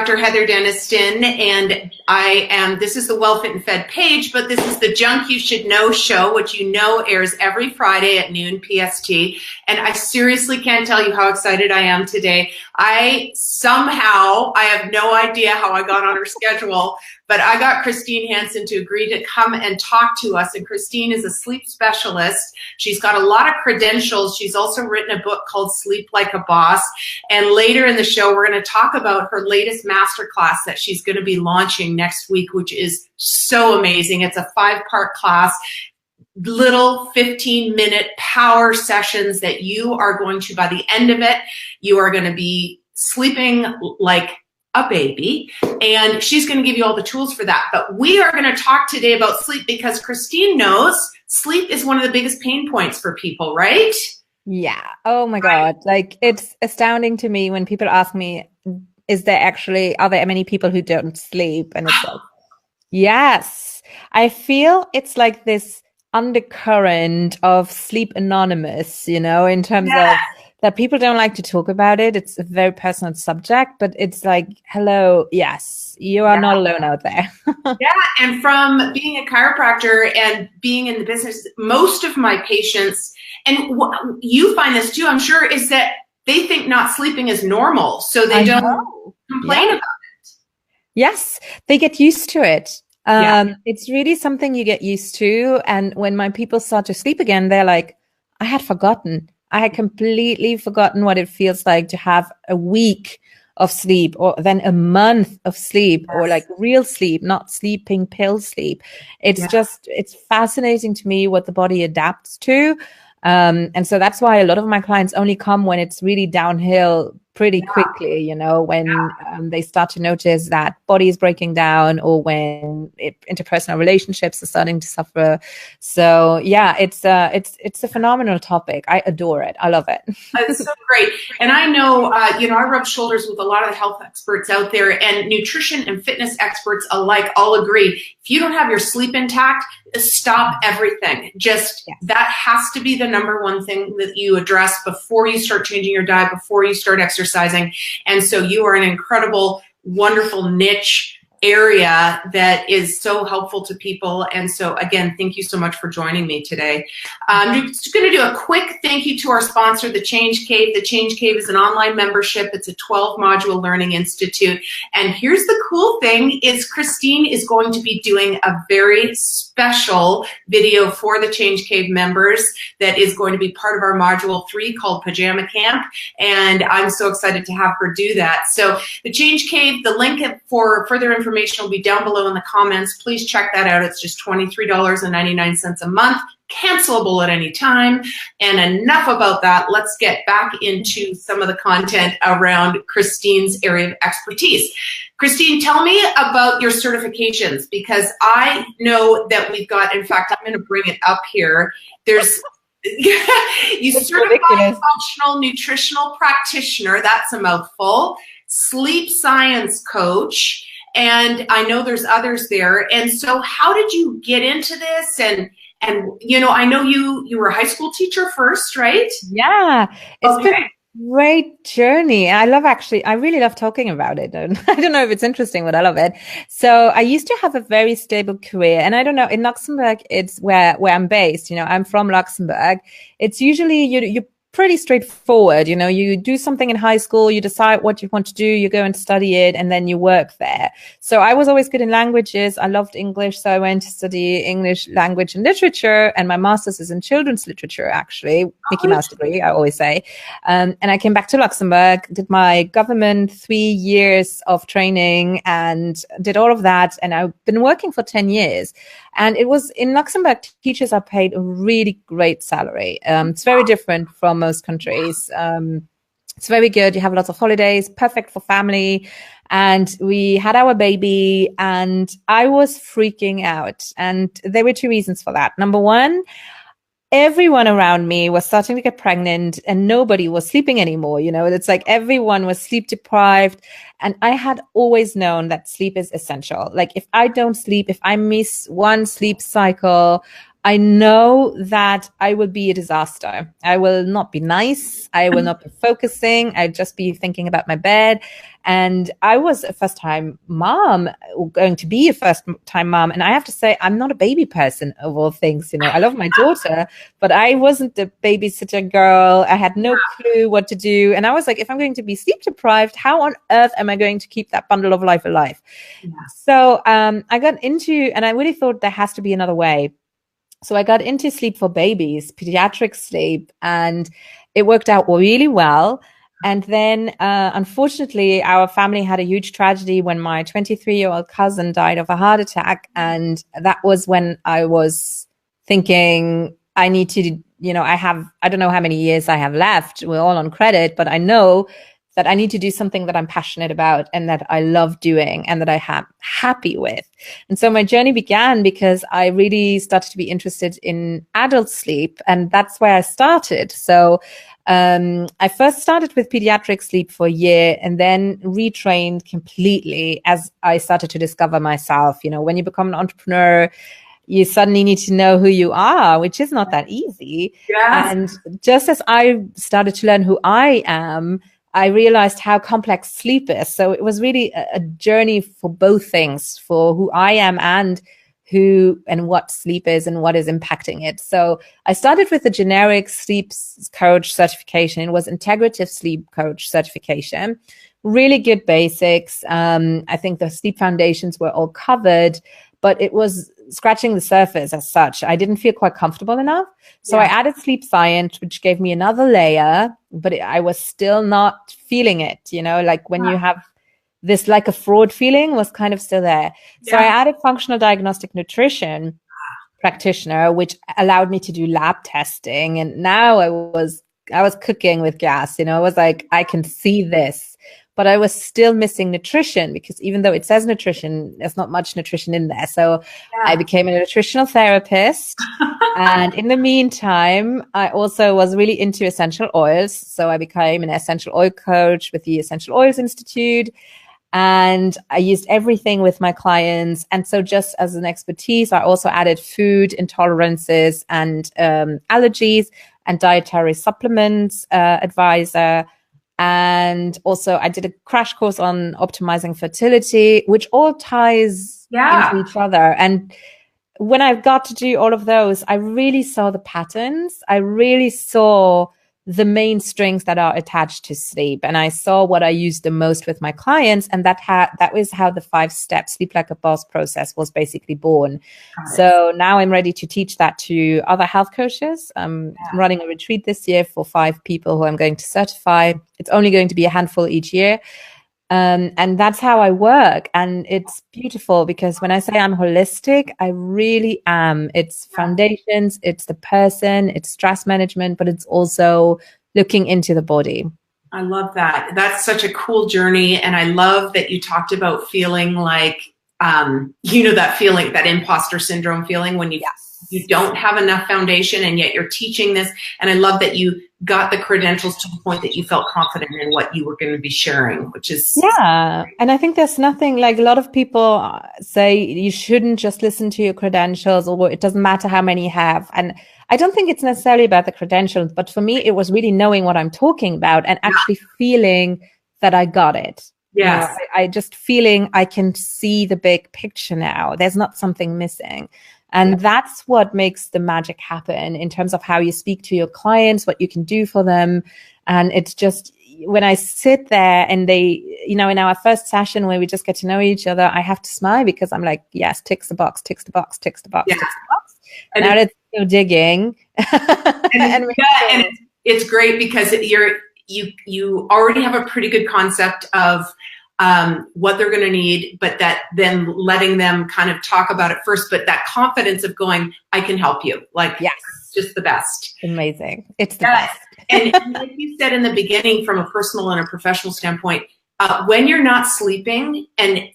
Dr. Heather Deniston, and this is the Well Fit and Fed page, but this is the Junk You Should Know show, which you know airs every Friday at noon PST. And I seriously can't tell you how excited I am today. I have no idea how I got on her schedule, but I got Christine Hansen to agree to come and talk to us. And Christine is a sleep specialist. She's got a lot of credentials. She's also written a book called Sleep Like a Boss. And later in the show, we're going to talk about her latest masterclass that she's going to be launching next week, which is so amazing. It's a 5-part class, little 15-minute power sessions that you are going to, by the end of it, you are going to be sleeping like a baby, and she's going to give you all the tools for that. But we are going to talk today about sleep because Christine knows sleep is one of the biggest pain points for people, right? Yeah. Oh my God. Like, it's astounding to me when people ask me, are there many people who don't sleep? And it's like, yes. I feel it's like this undercurrent of Sleep Anonymous, in terms of that people don't like to talk about it. It's a very personal subject, but it's like, hello, yes, you are not alone out there. And from being a chiropractor and being in the business, most of my patients, and you find this too, I'm sure, is that they think not sleeping is normal, so they don't complain about it. Yes, they get used to it. It's really something you get used to. And when my people start to sleep again, they're like, I had completely forgotten what it feels like to have a week of sleep, or then a month of sleep, or like real sleep, not sleeping pill sleep. It's fascinating to me what the body adapts to. And so that's why a lot of my clients only come when it's really downhill pretty quickly, when they start to notice that body is breaking down, or when interpersonal relationships are starting to suffer. So it's a phenomenal topic. I adore it. I love it. It's so great. And I know, I rub shoulders with a lot of the health experts out there, and nutrition and fitness experts alike all agree. If you don't have your sleep intact, stop everything. That has to be the number one thing that you address before you start changing your diet, before you start exercising. And so you are an incredible, wonderful niche area that is so helpful to people. And so again, thank you so much for joining me today. I'm just going to do a quick thank you to our sponsor, The Change Cave. The Change Cave is an online membership. It's a 12-module learning institute. And here's the cool thing is Christine is going to be doing a very special video for the Change Cave members that is going to be part of our module 3 called Pajama Camp. And I'm so excited to have her do that. So the Change Cave, the link for further information will be down below in the comments. Please check that out. It's just $23.99 a month, cancelable at any time. And enough about that. Let's get back into some of the content around Christine's area of expertise. Christine, tell me about your certifications, because I know that we've got, in fact, I'm going to bring it up here. There's you certified functional nutritional practitioner, that's a mouthful, sleep science coach, and I know there's others there. And so how did you get into this? And I know you were a high school teacher first, right? Yeah. It's been a great journey. I really love talking about it. And I don't know if it's interesting, but I love it. So I used to have a very stable career. And I don't know, in Luxembourg, it's where I'm based. I'm from Luxembourg. It's usually you pretty straightforward. You do something in high school, you decide what you want to do, you go and study it, and then you work there. So I was always good in languages. I loved English. So I went to study English language and literature, and my master's is in children's literature, actually, Mickey Mouse degree, I always say. And I came back to Luxembourg, did my government 3 years of training and did all of that. And I've been working for 10 years. And it was in Luxembourg, teachers are paid a really great salary. It's very different from most countries. It's very good. You have lots of holidays, perfect for family. And we had our baby and I was freaking out. And there were 2 reasons for that. Number one, everyone around me was starting to get pregnant and nobody was sleeping anymore. It's like everyone was sleep deprived. And I had always known that sleep is essential. Like if I don't sleep, if I miss one sleep cycle, I know that I will be a disaster. I will not be nice. I will not be focusing. I'll just be thinking about my bed. And I was a first-time mom, or going to be a first-time mom. And I have to say, I'm not a baby person of all things. You know, I love my daughter, but I wasn't the babysitter girl. I had no clue what to do. And I was like, if I'm going to be sleep deprived, how on earth am I going to keep that bundle of life alive? Yeah. So I got into, and I really thought there has to be another way. So I got into sleep for babies, pediatric sleep, and it worked out really well. And then, unfortunately, our family had a huge tragedy when my 23-year-old cousin died of a heart attack. And that was when I was thinking, I need to, you know, I don't know how many years I have left. We're all on credit, but I know that I need to do something that I'm passionate about and that I love doing and that I am happy with. And so my journey began because I really started to be interested in adult sleep, and that's where I started. So I first started with pediatric sleep for a year and then retrained completely as I started to discover myself. You know, when you become an entrepreneur, you suddenly need to know who you are, which is not that easy. Yes. And just as I started to learn who I am, I realized how complex sleep is. So it was really a journey for both things, for who I am and who and what sleep is and what is impacting it. So I started with the generic sleep coach certification. It was integrative sleep coach certification. Really good basics. I think the sleep foundations were all covered, but it was scratching the surface as such. I didn't feel quite comfortable enough. So I added sleep science, which gave me another layer, but I was still not feeling it, you know, like when you have this, like a fraud feeling was kind of still there. So I added functional diagnostic nutrition practitioner, which allowed me to do lab testing. And now I was cooking with gas, you know, I was like, I can see this, but I was still missing nutrition because even though it says nutrition, there's not much nutrition in there. So I became a nutritional therapist. And in the meantime, I also was really into essential oils. So I became an essential oil coach with the Essential Oils Institute. And I used everything with my clients. And so just as an expertise, I also added food intolerances and allergies and dietary supplements advisor. And also I did a crash course on optimizing fertility, which all ties into each other. And when I got to do all of those, I really saw the patterns. I really saw the main strings that are attached to sleep. And I saw what I used the most with my clients. And that was how the 5-step Sleep Like a Boss process was basically born. So now I'm ready to teach that to other health coaches. I'm running a retreat this year for 5 people who I'm going to certify. It's only going to be a handful each year. And that's how I work. And it's beautiful because when I say I'm holistic, I really am. It's foundations, it's the person, it's stress management, but it's also looking into the body. I love that. That's such a cool journey. And I love that you talked about feeling like, you know, that feeling, that imposter syndrome feeling when you don't have enough foundation and yet you're teaching this. And I love that you got the credentials to the point that you felt confident in what you were going to be sharing, which is great. And I think there's nothing, like, a lot of people say you shouldn't just listen to your credentials, or it doesn't matter how many you have. And I don't think it's necessarily about the credentials, but for me, it was really knowing what I'm talking about and actually feeling that I got it. Yes. You know, I just feeling I can see the big picture now. There's not something missing. And that's what makes the magic happen in terms of how you speak to your clients, what you can do for them. And it's just, when I sit there and they, you know, in our first session where we just get to know each other, I have to smile because I'm like, yes, ticks the box, ticks the box, ticks the box, ticks the box. And now let's go digging. and it's great because you already have a pretty good concept of what they're going to need, but that then letting them kind of talk about it first, but that confidence of going, I can help you. Like, it's just the best. Amazing. It's the best. and like you said in the beginning, from a personal and a professional standpoint, when you're not sleeping and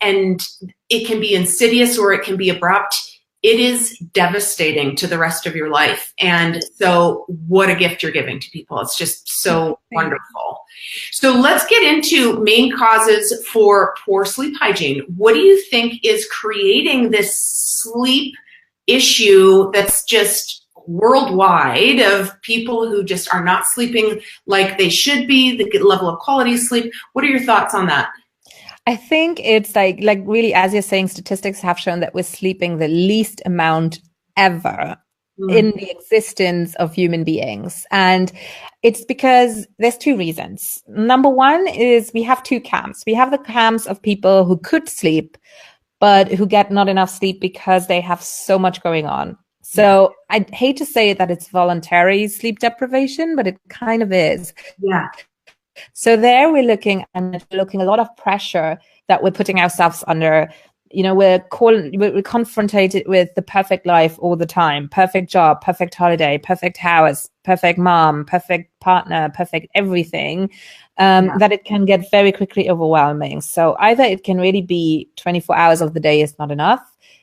it can be insidious or it can be abrupt, it is devastating to the rest of your life. And so what a gift you're giving to people. It's just so wonderful. So let's get into main causes for poor sleep hygiene. What do you think is creating this sleep issue that's just worldwide of people who just are not sleeping like they should be, the level of quality of sleep. What are your thoughts on that? I think it's like really, as you're saying, statistics have shown that we're sleeping the least amount ever in the existence of human beings. And it's because there's two reasons. Number one is we have two camps. We have the camps of people who could sleep, but who get not enough sleep because they have so much going on. So I hate to say that it's voluntary sleep deprivation, but it kind of is. Yeah. So there we're looking a lot of pressure that we're putting ourselves under. You know, we're confronted with the perfect life all the time, perfect job, perfect holiday, perfect house, perfect mom, perfect partner, perfect everything, that it can get very quickly overwhelming. So either it can really be 24 hours of the day is not enough.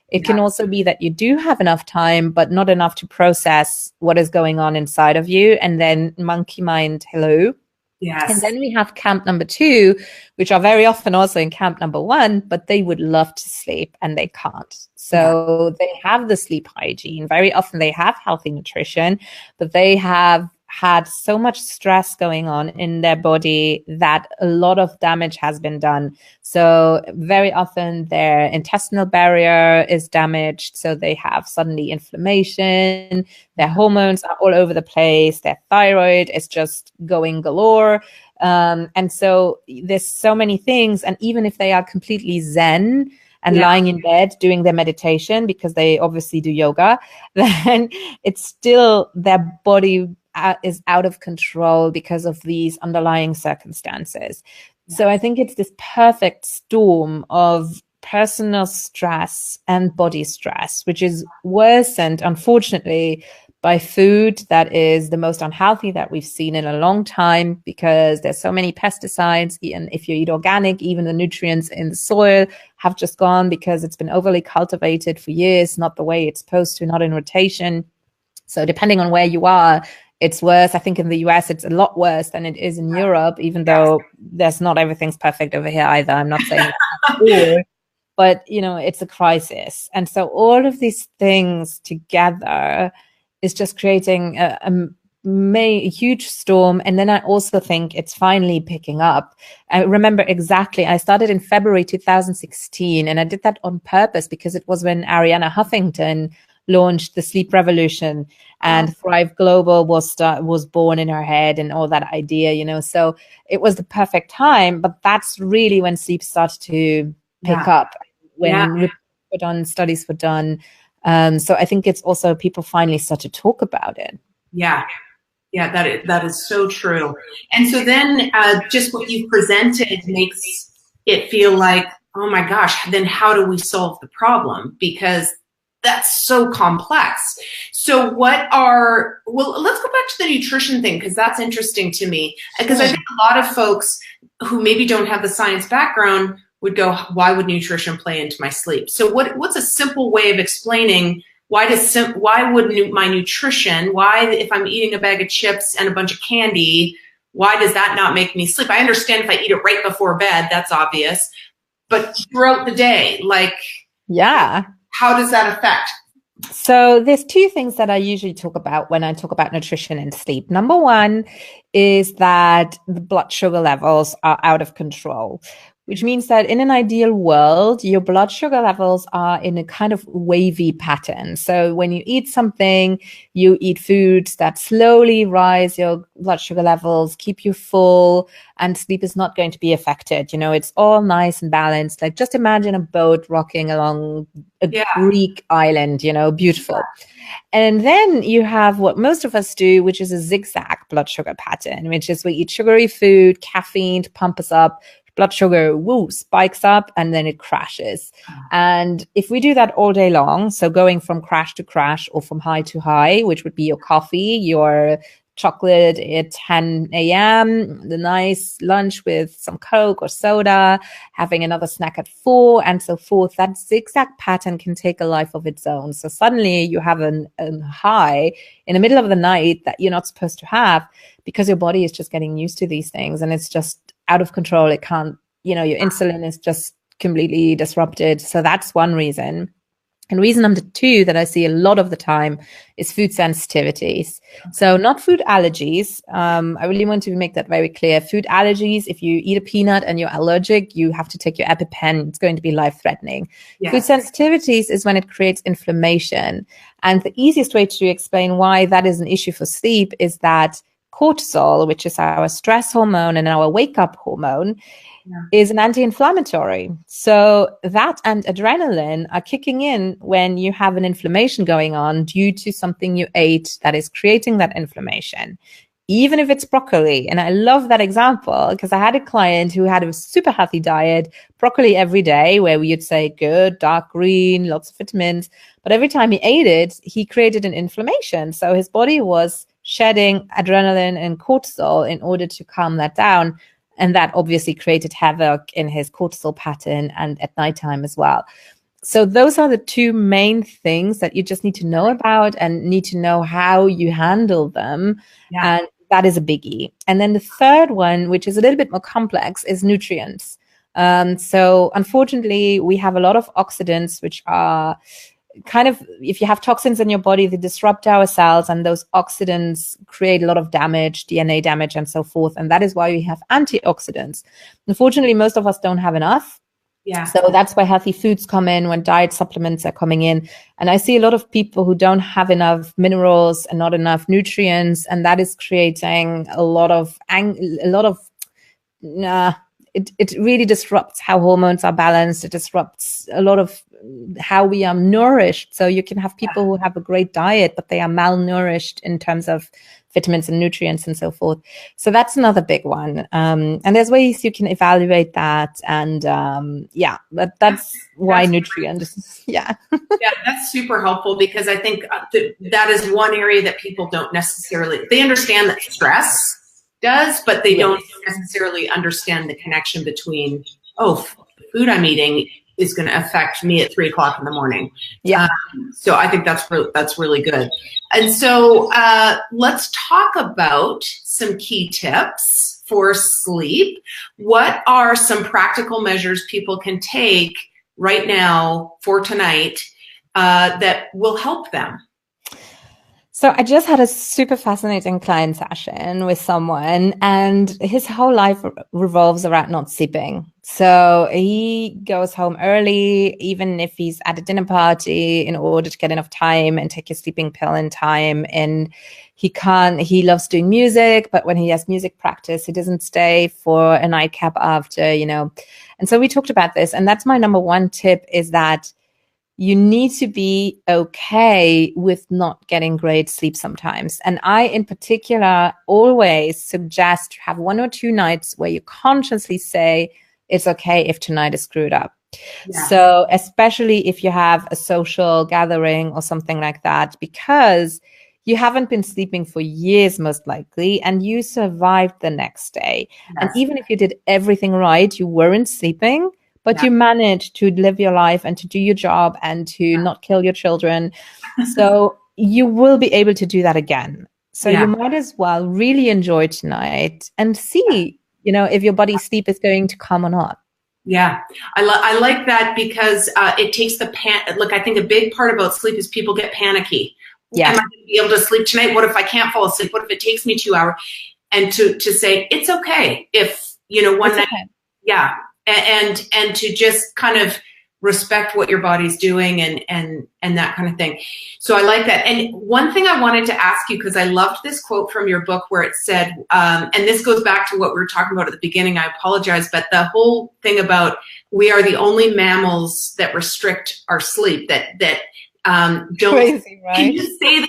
It can also be that you do have enough time, but not enough to process what is going on inside of you. And then monkey mind, hello. Yes. And then we have camp number two, which are very often also in camp number one, but they would love to sleep and they can't. So they have the sleep hygiene. Very often they have healthy nutrition, but they have had so much stress going on in their body that a lot of damage has been done. So very often their intestinal barrier is damaged. So they have suddenly inflammation. Their hormones are all over the place. Their thyroid is just going galore. And so there's so many things. And even if they are completely zen and lying in bed doing their meditation, because they obviously do yoga, then it's still their body is out of control because of these underlying circumstances. So I think it's this perfect storm of personal stress and body stress, which is worsened, unfortunately, by food that is the most unhealthy that we've seen in a long time, because there's so many pesticides. And if you eat organic, even the nutrients in the soil have just gone because it's been overly cultivated for years, not the way it's supposed to, not in rotation. So depending on where you are, it's worse. I think in the US, it's a lot worse than it is in Europe, even though there's not everything's perfect over here either. I'm not saying it's but, you know, it's a crisis. And so all of these things together is just creating a huge storm. And then I also think it's finally picking up. I remember exactly, I started in February 2016, and I did that on purpose because it was when Arianna Huffington launched the Sleep Revolution, and Thrive Global was born in her head, and all that idea, you know. So it was the perfect time, but that's really when sleep started to pick up, when studies were done. So I think it's also people finally start to talk about it. Yeah, that is so true. And so then just what you've presented makes it feel like, oh my gosh, then how do we solve the problem? Because that's so complex. So let's go back to the nutrition thing, because that's interesting to me. Because I think a lot of folks who maybe don't have the science background would go, why would nutrition play into my sleep? So what's a simple way of explaining why would my nutrition, if I'm eating a bag of chips and a bunch of candy, why does that not make me sleep? I understand if I eat it right before bed, that's obvious. But throughout the day, how does that affect? So there's two things that I usually talk about when I talk about nutrition and sleep. Number one is that the blood sugar levels are out of control, which means that in an ideal world, your blood sugar levels are in a kind of wavy pattern. So when you eat something, you eat foods that slowly rise your blood sugar levels, keep you full, and sleep is not going to be affected. You know, it's all nice and balanced. Like just imagine a boat rocking along a Greek island, you know, beautiful. And then you have what most of us do, which is a zigzag blood sugar pattern, which is we eat sugary food, caffeine to pump us up, blood sugar, spikes up, and then it crashes. And if we do that all day long, so going from crash to crash or from high to high, which would be your coffee, your chocolate at 10 a.m., the nice lunch with some Coke or soda, having another snack at 4, and so forth, that zigzag pattern can take a life of its own. So suddenly you have a high in the middle of the night that you're not supposed to have, because your body is just getting used to these things and it's just out of control. It can't, you know, your insulin is just completely disrupted. So that's one reason. And reason number 2 that I see a lot of the time is food sensitivities. So not food allergies. I really want to make that very clear. Food allergies, if you eat a peanut and you're allergic, you have to take your EpiPen. It's going to be life-threatening. Yes. Food sensitivities is when it creates inflammation. And the easiest way to explain why that is an issue for sleep is that cortisol, which is our stress hormone and our wake-up hormone, is an anti-inflammatory. So that and adrenaline are kicking in when you have an inflammation going on due to something you ate that is creating that inflammation, even if it's broccoli. And I love that example because I had a client who had a super healthy diet, broccoli every day, where we would say good, dark green, lots of vitamins. But every time he ate it, he created an inflammation. So his body was shedding adrenaline and cortisol in order to calm that down. And that obviously created havoc in his cortisol pattern and at nighttime as well. So those are the 2 main things that you just need to know about and need to know how you handle them. Yeah. And that is a biggie. And then the third one, which is a little bit more complex, is nutrients. So unfortunately, we have a lot of oxidants, which are kind of, if you have toxins in your body, they disrupt our cells, and those oxidants create a lot of damage, DNA damage and so forth. And that is why we have antioxidants. Unfortunately, most of us don't have enough. Yeah. So that's why healthy foods come in, when diet supplements are coming in. And I see a lot of people who don't have enough minerals and not enough nutrients. And that is creating a lot of it really disrupts how hormones are balanced. It disrupts a lot of how we are nourished. So you can have people who have a great diet, but they are malnourished in terms of vitamins and nutrients and so forth. So that's another big one. And there's ways you can evaluate that. And but that's why nutrients. Yeah. Yeah, that's super helpful because I think that is one area that people don't necessarily, they understand that stress does, but they don't necessarily understand the connection between, food I'm eating is going to affect me at 3 o'clock in the morning. Yeah. So I think that's really good. And so let's talk about some key tips for sleep. What are some practical measures people can take right now for tonight that will help them? So I just had a super fascinating client session with someone, and his whole life revolves around not sleeping. So he goes home early, even if he's at a dinner party, in order to get enough time and take his sleeping pill in time. And he loves doing music, but when he has music practice, he doesn't stay for a nightcap after, And so we talked about this. And that's my number 1 tip, is that you need to be okay with not getting great sleep sometimes. And I, in particular, always suggest to have 1 or 2 nights where you consciously say, it's okay if tonight is screwed up. Yeah. So especially if you have a social gathering or something like that, because you haven't been sleeping for years, most likely, and you survived the next day. Yes. And even if you did everything right, you weren't sleeping, but you managed to live your life and to do your job and to not kill your children. So you will be able to do that again. So you might as well really enjoy tonight and see, if your body's sleep is going to come or not. Yeah, I like that because it takes the look, I think a big part about sleep is people get panicky. Yeah. Am I going to be able to sleep tonight? What if I can't fall asleep? What if it takes me 2 hours? And to say, it's okay if, one night. Okay. Yeah. And to just kind of respect what your body's doing and that kind of thing. So I like that. And one thing I wanted to ask you, because I loved this quote from your book where it said, and this goes back to what we were talking about at the beginning, I apologize, but the whole thing about we are the only mammals that restrict our sleep, that don't. Crazy, right? Can you say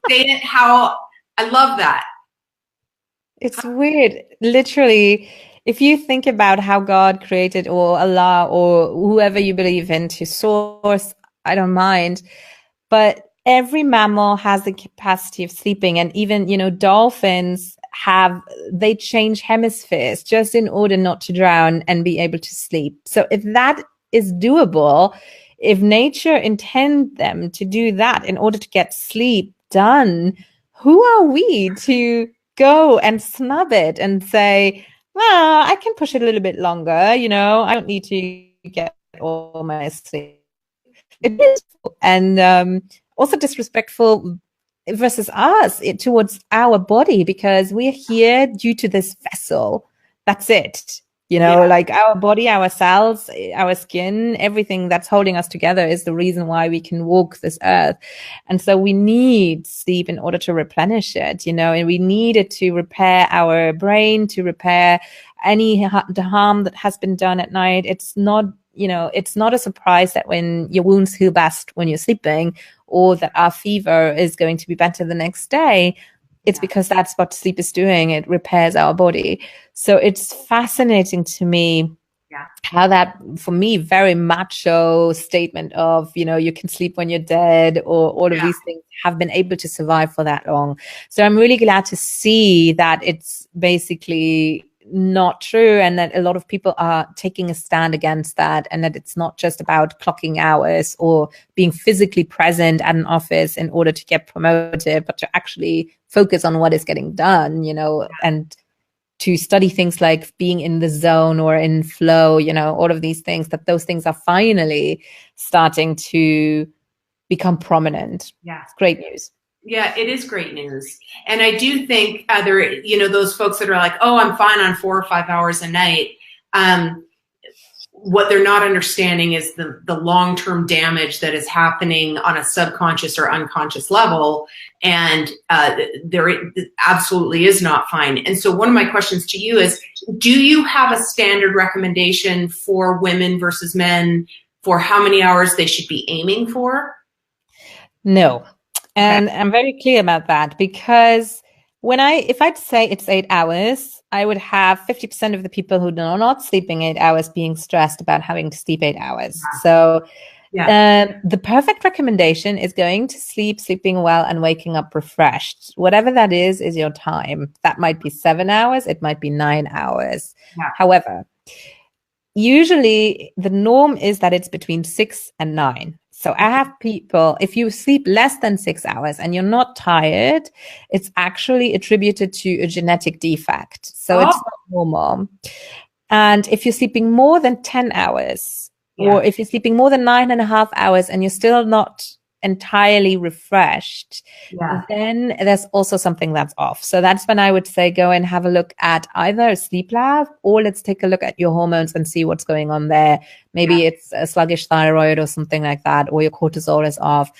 it how, I love that. It's weird. Literally, if you think about how God created, or Allah, or whoever you believe in, to source, I don't mind. But every mammal has the capacity of sleeping. And even, dolphins they change hemispheres just in order not to drown and be able to sleep. So if that is doable, if nature intends them to do that in order to get sleep done, who are we to go and snub it and say, well, I can push it a little bit longer, I don't need to get all my sleep. It is, and also disrespectful versus us towards our body, because we're here due to this vessel. That's it. Like our body, our cells, our skin, everything that's holding us together is the reason why we can walk this earth. And so we need sleep in order to replenish it, and we need it to repair our brain, to repair any the harm that has been done at night. It's not a surprise that when your wounds heal best when you're sleeping, or that our fever is going to be better the next day. It's because that's what sleep is doing. It repairs our body. So it's fascinating to me how that, for me, very macho statement of, you can sleep when you're dead, or all of these things have been able to survive for that long. So I'm really glad to see that it's basically not true, and that a lot of people are taking a stand against that, and that it's not just about clocking hours or being physically present at an office in order to get promoted, but to actually focus on what is getting done, and to study things like being in the zone or in flow, all of these things, that those things are finally starting to become prominent. Yeah. It's great news. Yeah, it is great news. And I do think those folks that are like, oh, I'm fine on 4 or 5 hours a night. What they're not understanding is the long-term damage that is happening on a subconscious or unconscious level. And there absolutely is not fine. And so one of my questions to you is, do you have a standard recommendation for women versus men for how many hours they should be aiming for? No. And I'm very clear about that, because if I'd say it's 8 hours, I would have 50% of the people who are not sleeping 8 hours being stressed about having to sleep 8 hours. So the perfect recommendation is going to sleep, sleeping well, and waking up refreshed. Whatever that is your time. That might be 7 hours. It might be 9 hours. Yeah. However, usually the norm is that it's between 6 and 9. So I have people, if you sleep less than 6 hours and you're not tired, it's actually attributed to a genetic defect. So it's not normal. And if you're sleeping more than 10 hours, or if you're sleeping more than 9.5 hours and you're still not entirely refreshed, then there's also something that's off. So that's when I would say go and have a look at either a sleep lab, or let's take a look at your hormones and see what's going on there. Maybe it's a sluggish thyroid or something like that, or your cortisol is off.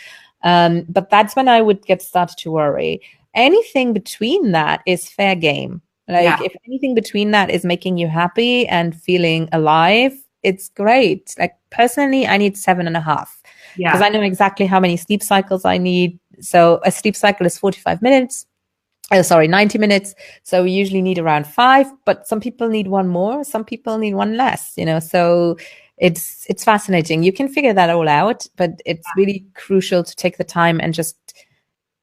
But that's when I would get started to worry. Anything between that is fair game. If anything between that is making you happy and feeling alive, it's great. Like personally, I need 7.5. Because I know exactly how many sleep cycles I need. So a sleep cycle is 90 minutes. So we usually need around 5, but some people need one more, some people need one less, so it's fascinating. You can figure that all out, but it's really crucial to take the time and just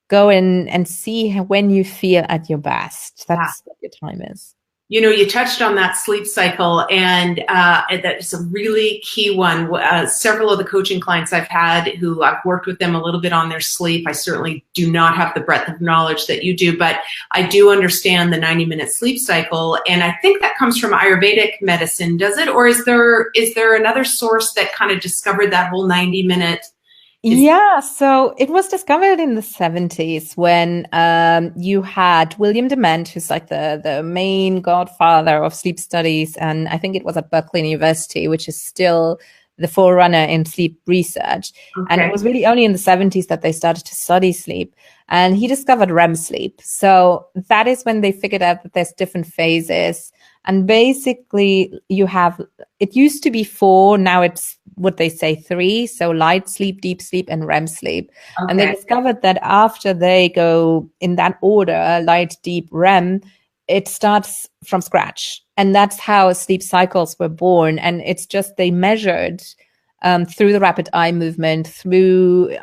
go in and see when you feel at your best. That's what your time is. You touched on that sleep cycle, and that's a really key one. Several of the coaching clients I've had who I've worked with them a little bit on their sleep. I certainly do not have the breadth of knowledge that you do, but I do understand the 90-minute sleep cycle. And I think that comes from Ayurvedic medicine, does it? Or is there another source that kind of discovered that whole 90-minute? So it was discovered in the 70s when you had William Dement, who's like the main godfather of sleep studies. And I think it was at Berkeley University, which is still the forerunner in sleep research. And it was really only in the 70s that they started to study sleep. And he discovered REM sleep. So that is when they figured out that there's different phases. And basically it used to be 4, now it's what they say 3. So light sleep, deep sleep, and REM sleep. And they discovered that after they go in that order, light, deep, REM, it starts from scratch. And that's how sleep cycles were born. And it's just they measured through the rapid eye movement, through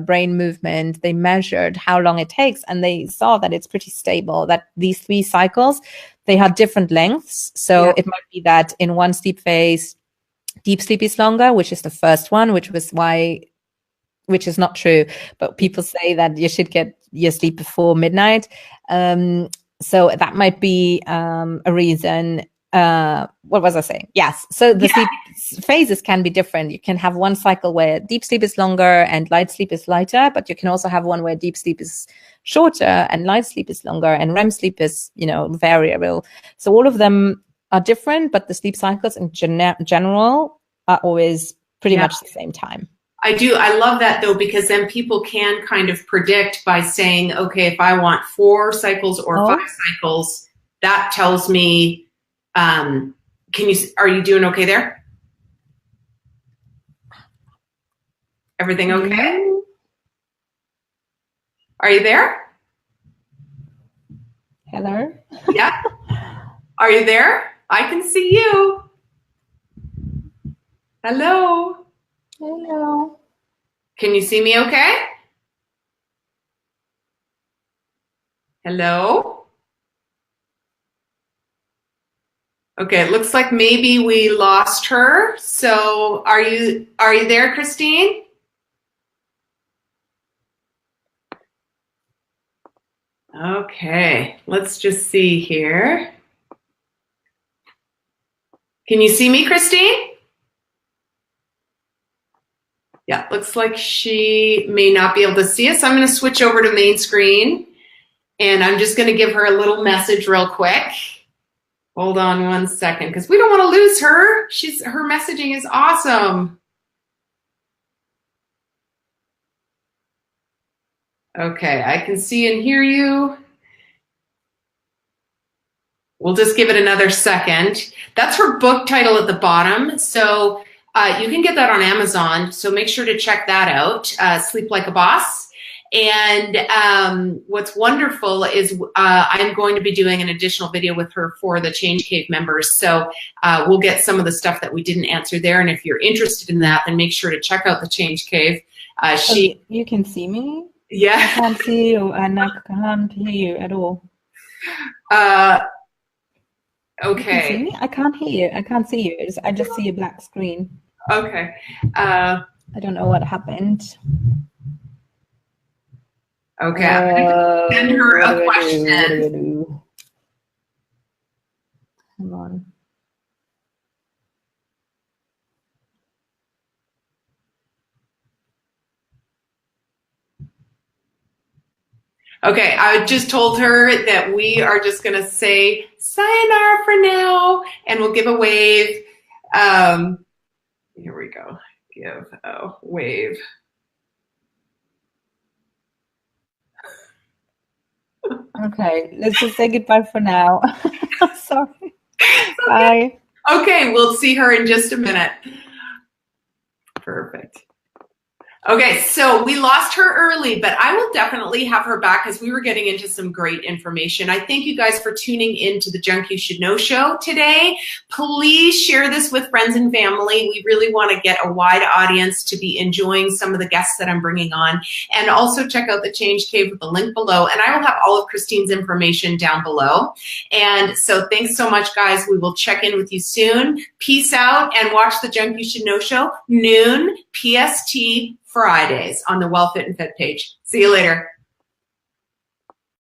brain movement, they measured how long it takes. And they saw that it's pretty stable, that these 3 cycles, they had different lengths. So it might be that in one sleep phase, deep sleep is longer, which is the first one, which is not true. But people say that you should get your sleep before midnight. So that might be a reason. what was I saying? Yes. So the sleep phases can be different. You can have one cycle where deep sleep is longer and light sleep is lighter, but you can also have one where deep sleep is shorter and light sleep is longer, and REM sleep is, variable. So all of them are different, but the sleep cycles in general are always pretty much the same time. I do. I love that though, because then people can kind of predict by saying, okay, if I want 4 cycles or 5 cycles, that tells me, are you doing okay there? Everything okay? Are you there? Hello? Yeah. Are you there? I can see you. Hello. Hello. Can you see me okay? Hello? Okay, it looks like maybe we lost her. So are you there, Christine? Okay, let's just see here. Can you see me, Christine? Yeah, looks like she may not be able to see us. I'm going to switch over to main screen, and I'm just going to give her a little message real quick. Hold on one second, because we don't want to lose her. Her messaging is awesome. Okay, I can see and hear you. We'll just give it another second. That's her book title at the bottom. So you can get that on Amazon. So make sure to check that out, Sleep Like a Boss. And what's wonderful is I'm going to be doing an additional video with her for the Change Cave members. So we'll get some of the stuff that we didn't answer there. And if you're interested in that, then make sure to check out the Change Cave. You can see me? Yeah. I can't see you, and I can't hear you at all. Okay. See me? I can't hear you. I can't see you. I just see a black screen. Okay. I don't know what happened. Okay. I'm going to send her a question. Hang on. Okay, I just told her that we are just going to say sayonara for now, and we'll give a wave. Here we go. Give a wave. Okay, let's just say goodbye for now. Sorry. Bye. Okay, we'll see her in just a minute. Perfect. Okay, so we lost her early, but I will definitely have her back because we were getting into some great information. I thank you guys for tuning in to the Junk You Should Know show today. Please share this with friends and family. We really want to get a wide audience to be enjoying some of the guests that I'm bringing on. And also check out the Change Cave with the link below. And I will have all of Christine's information down below. And so thanks so much, guys. We will check in with you soon. Peace out, and watch the Junk You Should Know show, noon PST, Fridays on the Well Fit and Fed page. See you later.